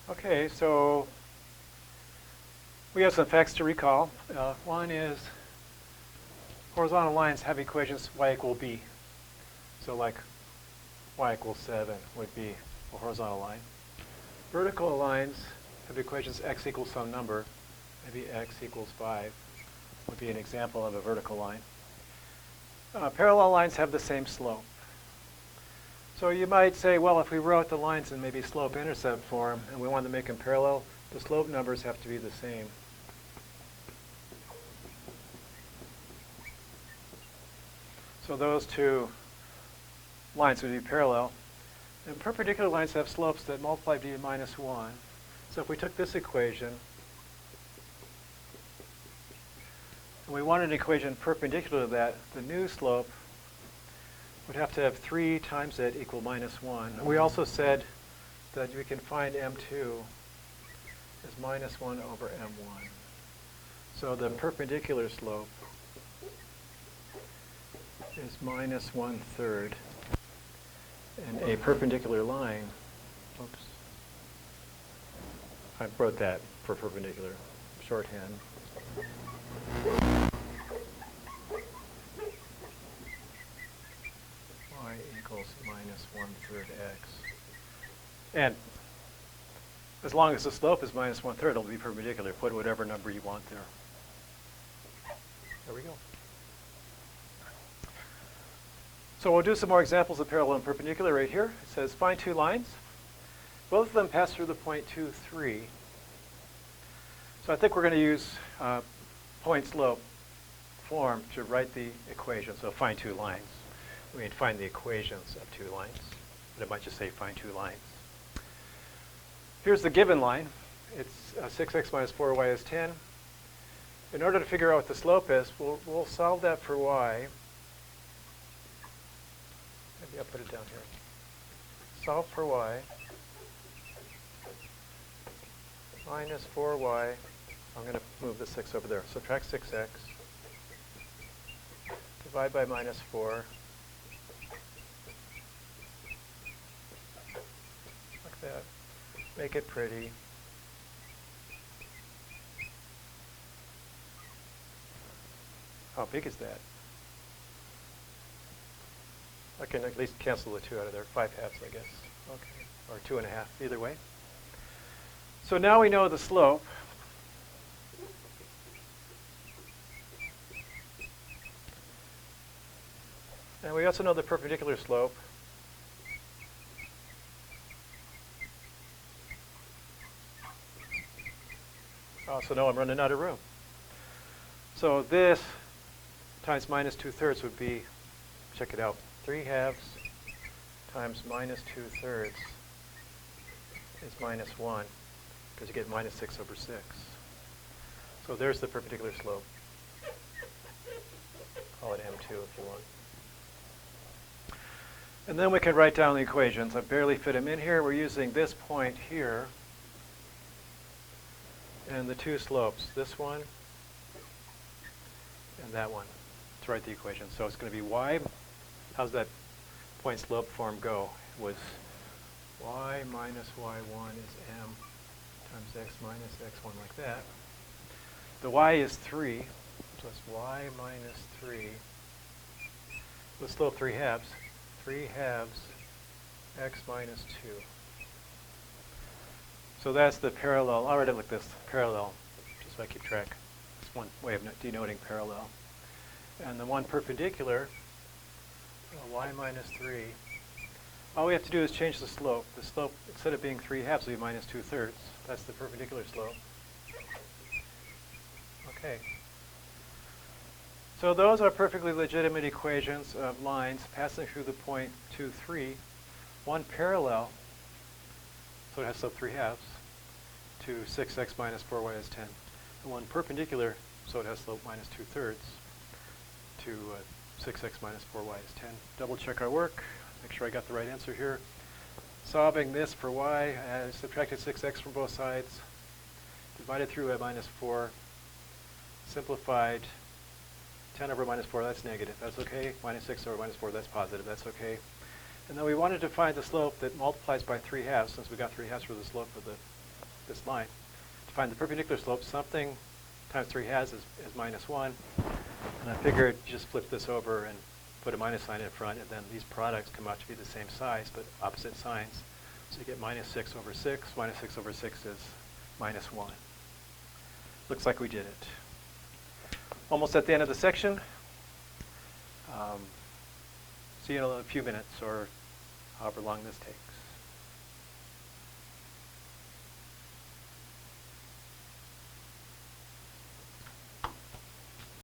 Okay, so we have some facts to recall. One is horizontal lines have equations y equal b. So like y equals 7 would be a horizontal line. Vertical lines have equations x equals some number. Maybe x equals 5 would be an example of a vertical line. Parallel lines have the same slope. So you might say, well, if we wrote the lines in maybe slope-intercept form and we want to make them parallel, the slope numbers have to be the same. So those two lines would be parallel. And perpendicular lines have slopes that multiply by minus 1. So if we took this equation, and we wanted an equation perpendicular to that, the new slope would have to have 3 times it equal minus 1. And we also said that we can find m2 as minus 1 over m1. So the perpendicular slope is minus 1/3. And a perpendicular line, oops, I wrote that for perpendicular shorthand. Y equals minus 1/3 x. And as long as the slope is minus 1/3, it'll be perpendicular. Put whatever number you want there. There we go. So we'll do some more examples of parallel and perpendicular right here. It says find two lines. Both of them pass through the point 2, 3. So I think we're going to use point slope form to write the equation. So find two lines. We mean find the equations of two lines. But it might just say find two lines. Here's the given line. It's 6x minus 4y is 10. In order to figure out what the slope is, we'll solve that for y. Maybe I'll put it down here. Solve for y. Minus 4y. I'm going to move the 6 over there. Subtract 6x. Divide by minus 4. Like that. Make it pretty. How big is that? I can at least cancel the 2 out of there. 5 halves, I guess. Okay. Or 2.5, either way. So now we know the slope. And we also know the perpendicular slope. So now I'm running out of room. So this times minus 2/3 would be, check it out, 3 halves times minus 2/3 is minus 1, because you get minus 6 over 6. So there's the perpendicular slope. Call it m2 if you want. And then we can write down the equations. I barely fit them in here. We're using this point here and the two slopes, this one and that one, to write the equation. So it's going to be y. How's that point slope form go? It was y minus y1 is m times x minus x1, like that. The y is 3, so it's y minus 3. The slope 3 halves. 3 halves x minus 2. So that's the parallel. I'll write it like this, parallel, just so I keep track. It's one way of denoting parallel. And the one perpendicular, y minus 3, all we have to do is change the slope. The slope, instead of being 3 halves, will be minus 2/3. That's the perpendicular slope. Okay. So those are perfectly legitimate equations of lines passing through the point 2, 3. One parallel, so it has slope 3 halves, to 6x minus 4y is 10. And one perpendicular, so it has slope minus 2/3, to 6x minus 4y is 10. Double check our work, make sure I got the right answer here. Solving this for y, I subtracted 6x from both sides, divided through by minus 4, simplified 10 over minus 4, that's negative, that's okay. Minus 6 over minus 4, that's positive, that's okay. And then we wanted to find the slope that multiplies by 3 halves, since we got 3 halves for the slope of the this line. To find the perpendicular slope, something times 3 halves is minus 1. And I figured just flip this over and put a minus sign in front, and then these products come out to be the same size, but opposite signs. So you get minus 6 over 6. Minus 6 over 6 is minus 1. Looks like we did it. Almost at the end of the section. See you in a few minutes, or however long this takes.